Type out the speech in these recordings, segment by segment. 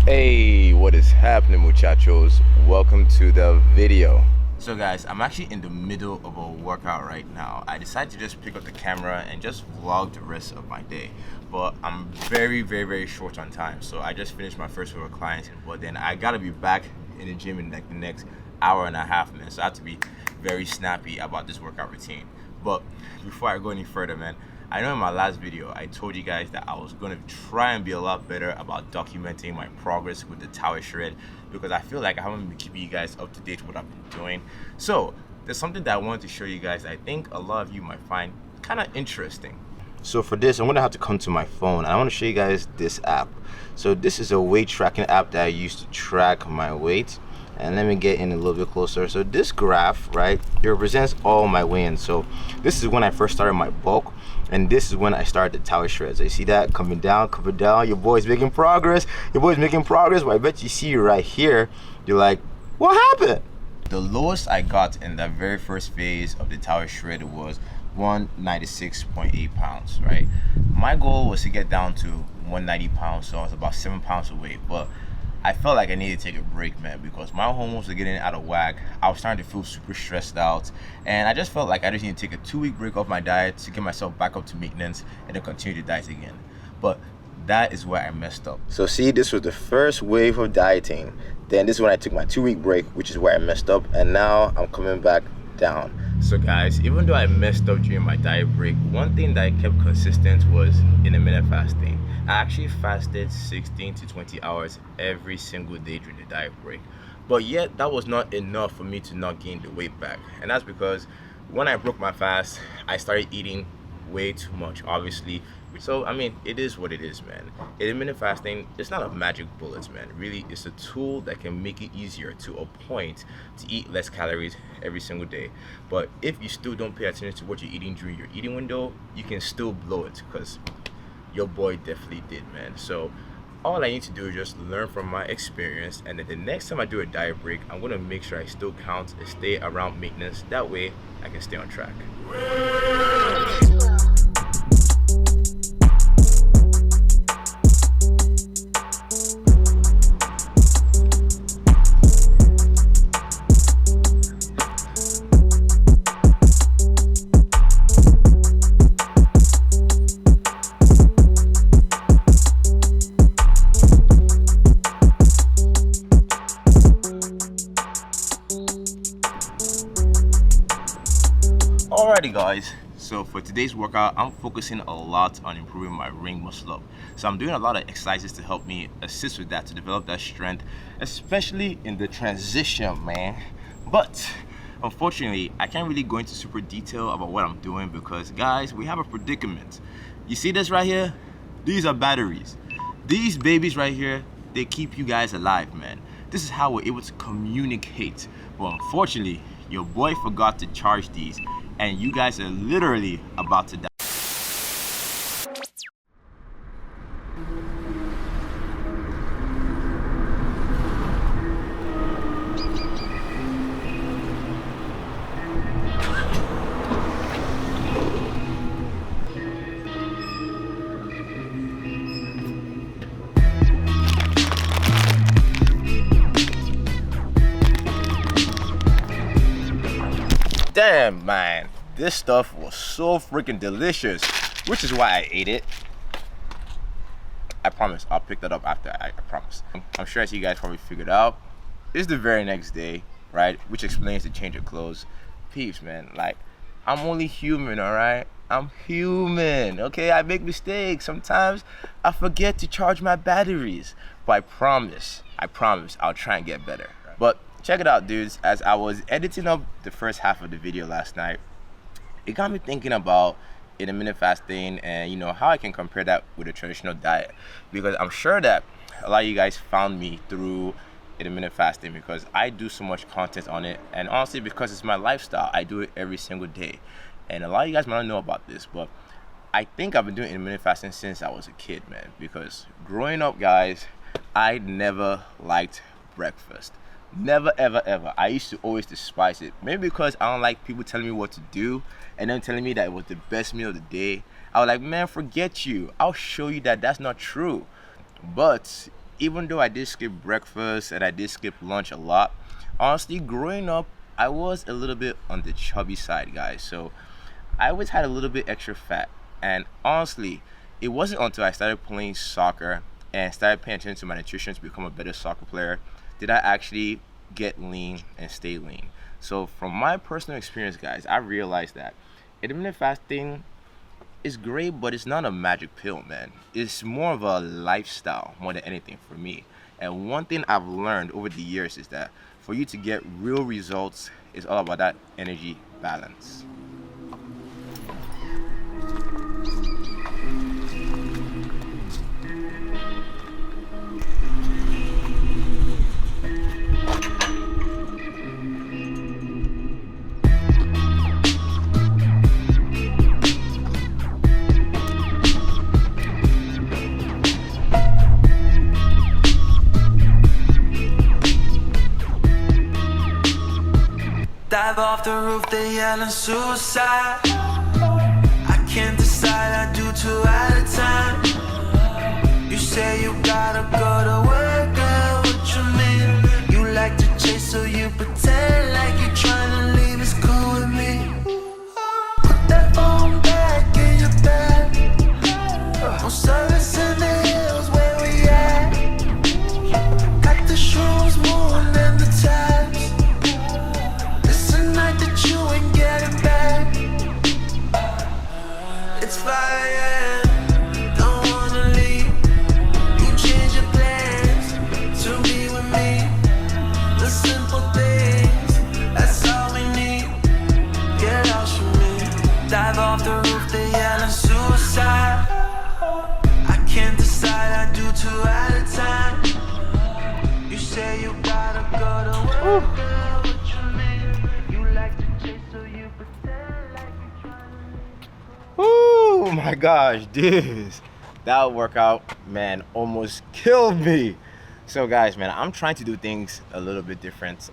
Hey, what is happening, muchachos? Welcome to the video. So guys, I'm actually in the middle of a workout right now. I decided to just pick up the camera and just vlog the rest of my day. But I'm very short on time. So I just finished my first row of clients, but then I gotta be back in the gym in like the next hour and a half, man. So I have to be very snappy about this workout routine. But before I go any further, man, I know in my last video I told you guys that I was going to try and be a lot better about documenting my progress with the tower shred, because I feel like I haven't been keeping you guys up to date with what I've been doing. So there's something that I wanted to show you guys that I think a lot of you might find kind of interesting. So for this, I'm going to have to come to my phone and I want to show you guys this app. So this is a weight tracking app that I use to track my weight. And let me get in a little bit closer. So this graph, right, it represents all my weigh-ins. So this is when I first started my bulk, and this is when I started the tower shreds. You see that coming down. Your boy's making progress. But I bet you see right here, you're like, what happened? The lowest I got in that very first phase of the tower shred was 196.8 pounds, right? My goal was to get down to 190 pounds, so I was about 7 pounds away, but I felt like I needed to take a break, man, because my hormones were getting out of whack. I was starting to feel super stressed out, and I just felt like I just need to take a 2-week break off my diet to get myself back up to maintenance and then continue to diet again. But that is where I messed up. So see, this was the first wave of dieting. Then this is when I took my 2-week break, which is where I messed up, and now I'm coming back down. So guys, even though I messed up during my diet break, one thing that I kept consistent was intermittent fasting. I actually fasted 16 to 20 hours every single day during the diet break. But yet, that was not enough for me to not gain the weight back. And that's because when I broke my fast, I started eating way too much, obviously. So, I mean, it is what it is, man. Intermittent fasting, it's not a magic bullet, man. Really, it's a tool that can make it easier to a point to eat less calories every single day. But if you still don't pay attention to what you're eating during your eating window, you can still blow it, because your boy definitely did, man. So all I need to do is just learn from my experience, and then the next time I do a diet break, I'm gonna make sure I still count and stay around maintenance. That way I can stay on track. Alrighty guys, so for today's workout, I'm focusing a lot on improving my ring muscle up. So I'm doing a lot of exercises to help me assist with that, to develop that strength, especially in the transition, man. But unfortunately, I can't really go into super detail about what I'm doing because guys, we have a predicament. You see this right here? These are batteries. These babies right here, they keep you guys alive, man. This is how we're able to communicate. But unfortunately, your boy forgot to charge these, and you guys are literally about to die. Damn, man, this stuff was so freaking delicious, which is why I ate it. I promise I'll pick that up after. I promise. I'm sure as you guys probably figured out, it's the very next day, right? Which explains the change of clothes. Peeps, man, like, I'm only human, all right? I'm human, okay? I make mistakes. Sometimes I forget to charge my batteries, but I promise I'll try and get better. But check it out, dudes. As I was editing up the first half of the video last night, it got me thinking about intermittent fasting and, you know, how I can compare that with a traditional diet, because I'm sure that a lot of you guys found me through intermittent fasting because I do so much content on it, and honestly because it's my lifestyle. I do it every single day, and a lot of you guys might not know about this, but I think I've been doing intermittent fasting since I was a kid, man, because growing up, guys, I never liked breakfast. Never, ever, ever. I used to always despise it. Maybe because I don't like people telling me what to do and then telling me that it was the best meal of the day. I was like, man, forget you. I'll show you that that's not true. But even though I did skip breakfast and I did skip lunch a lot, honestly, growing up, I was a little bit on the chubby side, guys. So I always had a little bit extra fat. And honestly, it wasn't until I started playing soccer and started paying attention to my nutrition to become a better soccer player did I actually get lean and stay lean. So from my personal experience, guys, I realized that intermittent fasting is great, but it's not a magic pill, man. It's more of a lifestyle more than anything for me. And one thing I've learned over the years is that for you to get real results, it's all about that energy balance. Dive off the roof, they yelling suicide. I can't decide, I do 2 at a time. You say you gotta go to work, girl, what you mean? You like to chase, so you pretend like you're trying to leave, it's cool with me. Put that phone back in your bag. No service in the hills where we at. Got the shrooms more than the tabs. You ain't getting back. It's 5 a.m. Don't wanna leave. You change your plans to be with me. The simple things, that's all we need. Get lost from me. Dive off the roof, they yelling suicide. I can't decide, I do 2 at a time. You say you gotta go to work. Oh my gosh, dude, that workout, man, almost killed me. So guys, man, I'm trying to do things a little bit different.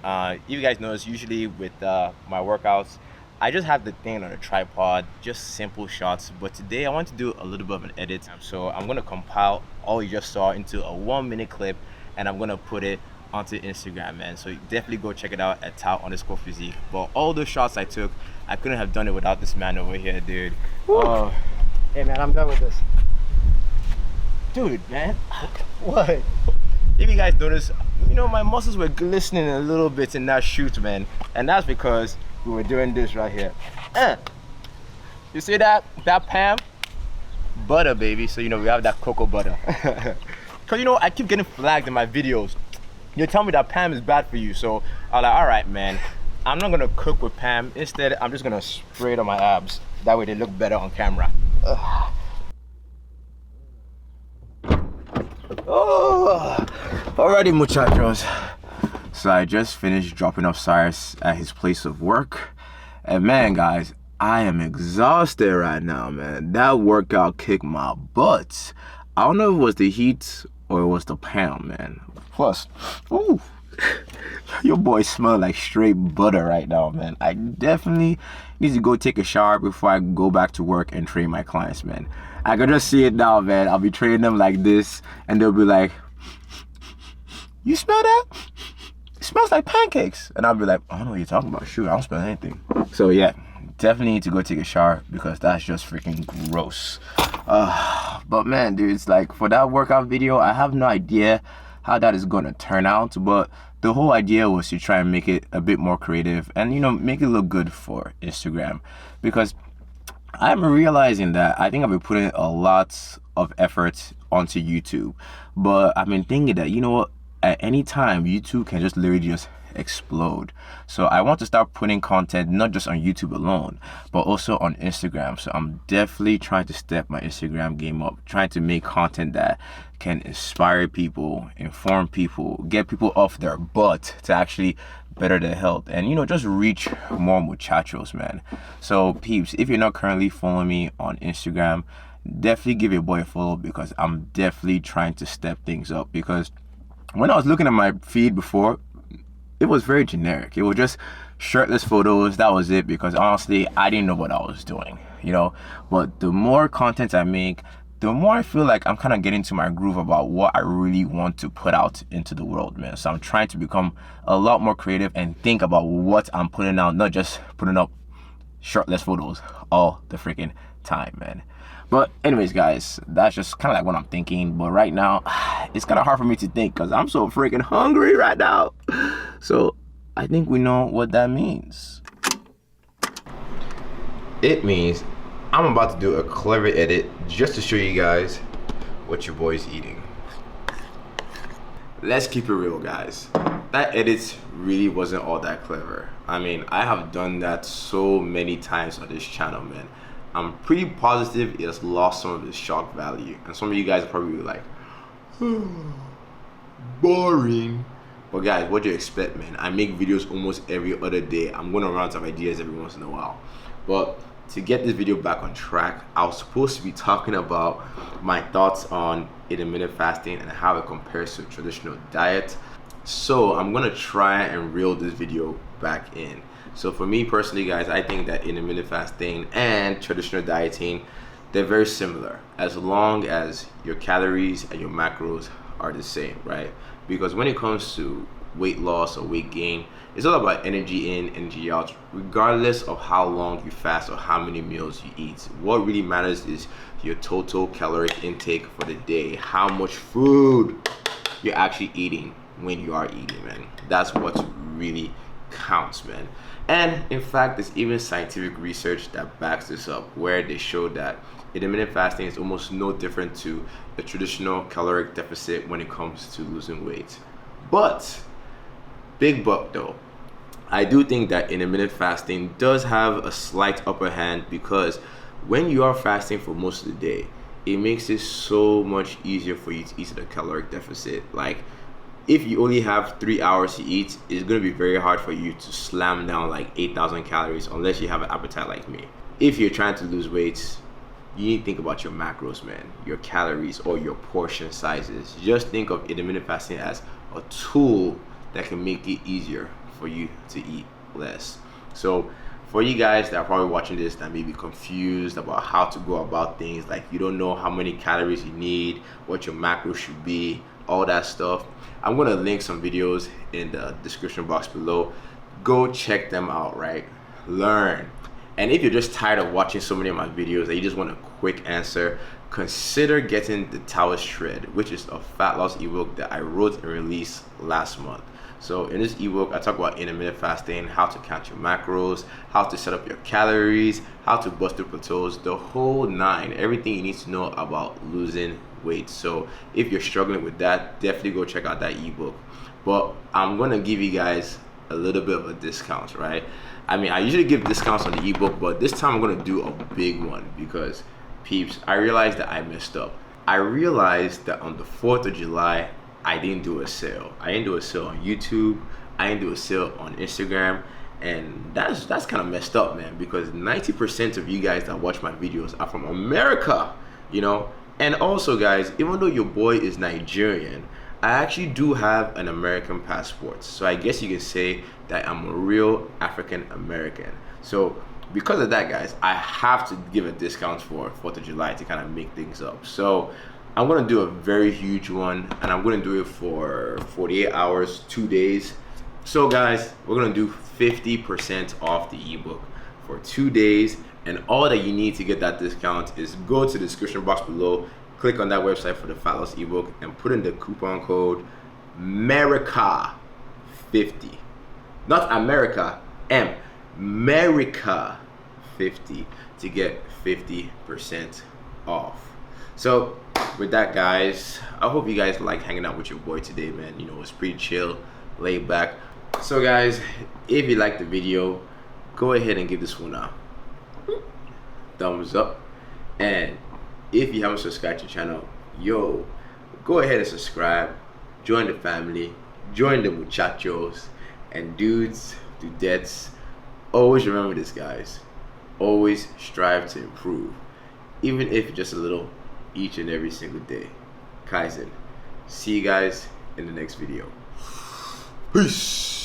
You guys notice usually with my workouts, I just have the thing on a tripod, just simple shots. But today I want to do a little bit of an edit. So I'm gonna compile all you just saw into a 1-minute clip, and I'm gonna put it onto Instagram, man. So definitely go check it out at @Physique. But all those shots I took, I couldn't have done it without this man over here, dude. Oh, Hey man, I'm done with this. dude, man. What? If you guys notice, you know, my muscles were glistening a little bit in that shoot, man. And that's because we were doing this right here. You see that Pam? Butter, baby. So, you know, we have that cocoa butter. Because, you know, I keep getting flagged in my videos. You tell me that Pam is bad for you. So I'm like, all right, man. I'm not gonna cook with Pam. Instead, I'm just gonna spray it on my abs. That way they look better on camera. Oh, alrighty, muchachos. So I just finished dropping off Cyrus at his place of work. And man, guys, I am exhausted right now, man. That workout kicked my butt. I don't know if it was the heat or it was the Pam, man. Plus, ooh. Your boy smell like straight butter right now, man. I definitely need to go take a shower before I go back to work and train my clients, man. I can just see it now, man. I'll be training them like this, and they'll be like, "You smell that? It smells like pancakes." And I'll be like, "I don't know what you're talking about. Shoot, I don't smell anything." So yeah, definitely need to go take a shower because that's just freaking gross. But man, dude, it's like for that workout video, I have no idea how that is gonna turn out, but the whole idea was to try and make it a bit more creative and, you know, make it look good for Instagram, because I'm realizing that I think I've been putting a lot of effort onto YouTube, but I've been thinking that, you know what, at any time YouTube can just literally just explode. So I want to start putting content not just on YouTube alone, but also on Instagram. So I'm definitely trying to step my Instagram game up, trying to make content that can inspire people, inform people, get people off their butt to actually better their health, and, you know, just reach more muchachos, man. So peeps, if you're not currently following me on Instagram, definitely give your boy a follow, because I'm definitely trying to step things up. Because when I was looking at my feed before, it was very generic. It was just shirtless photos, that was it, because honestly I didn't know what I was doing, you know. But the more content I make, the more I feel like I'm kind of getting to my groove about what I really want to put out into the world, man. So I'm trying to become a lot more creative and think about what I'm putting out, not just putting up shirtless photos all the freaking time, man. But anyways, guys, that's just kind of like what I'm thinking. But right now, it's kind of hard for me to think because I'm so freaking hungry right now. So I think we know what that means. It means I'm about to do a clever edit just to show you guys what your boy's eating. Let's keep it real, guys. That edit really wasn't all that clever. I mean, I have done that so many times on this channel, man. I'm pretty positive it has lost some of its shock value. And some of you guys are probably like, boring. But guys, what do you expect, man? I make videos almost every other day. I'm going to run out of ideas every once in a while. But to get this video back on track, I was supposed to be talking about my thoughts on intermittent fasting and how it compares to a traditional diet. So I'm gonna try and reel this video back in. So for me personally, guys, I think that intermittent fasting and traditional dieting, they're very similar as long as your calories and your macros are the same, right? Because when it comes to weight loss or weight gain, it's all about energy in, energy out, regardless of how long you fast or how many meals you eat. What really matters is your total caloric intake for the day, how much food you're actually eating when you are eating, man. That's what really counts, man. And in fact, there's even scientific research that backs this up, where they show that intermittent fasting is almost no different to a traditional caloric deficit when it comes to losing weight. But big but though, I do think that intermittent fasting does have a slight upper hand, because when you are fasting for most of the day, it makes it so much easier for you to eat at a caloric deficit. Like, if you only have 3 hours to eat, it's going to be very hard for you to slam down like 8,000 calories unless you have an appetite like me. If you're trying to lose weight, you need to think about your macros, man, your calories or your portion sizes. Just think of intermittent fasting as a tool that can make it easier for you to eat less. So for you guys that are probably watching this that may be confused about how to go about things, like you don't know how many calories you need, what your macros should be, all that stuff, I'm going to link some videos in the description box below. Go check them out, right? Learn. And if you're just tired of watching so many of my videos and you just want a quick answer, consider getting the Taoist Shred, which is a fat loss ebook that I wrote and released last month. So in this ebook, I talk about intermittent fasting, how to count your macros, how to set up your calories, how to bust through plateaus, the whole nine, everything you need to know about losing weight. So if you're struggling with that, definitely go check out that ebook. But I'm gonna give you guys a little bit of a discount, right? I mean, I usually give discounts on the ebook, but this time I'm gonna do a big one because, peeps, I realized that I messed up. I realized that on the 4th of July, I didn't do a sale. I didn't do a sale on YouTube. I didn't do a sale on Instagram. And that's kind of messed up, man, because 90% of you guys that watch my videos are from America, you know? And also, guys, even though your boy is Nigerian, I actually do have an American passport. So I guess you can say that I'm a real African American. So because of that, guys, I have to give a discount for 4th of July to kind of make things up. So I'm gonna do a very huge one, and I'm gonna do it for 48 hours, 2 days. So guys, we're gonna do 50% off the ebook for 2 days, and all that you need to get that discount is go to the description box below, click on that website for the fat loss ebook, and put in the coupon code MERICA50. Not America, MERICA50 to get 50% off. So with that, guys, I hope you guys like hanging out with your boy today, man. You know, it's pretty chill, laid back. So guys, if you like the video, go ahead and give this one a thumbs up. And if you haven't subscribed to the channel, yo, go ahead and subscribe, join the family, join the muchachos, and dudes, dudettes, always remember this, guys. Always strive to improve, even if just a little, each and every single day. Kaizen. See you guys in the next video. Peace.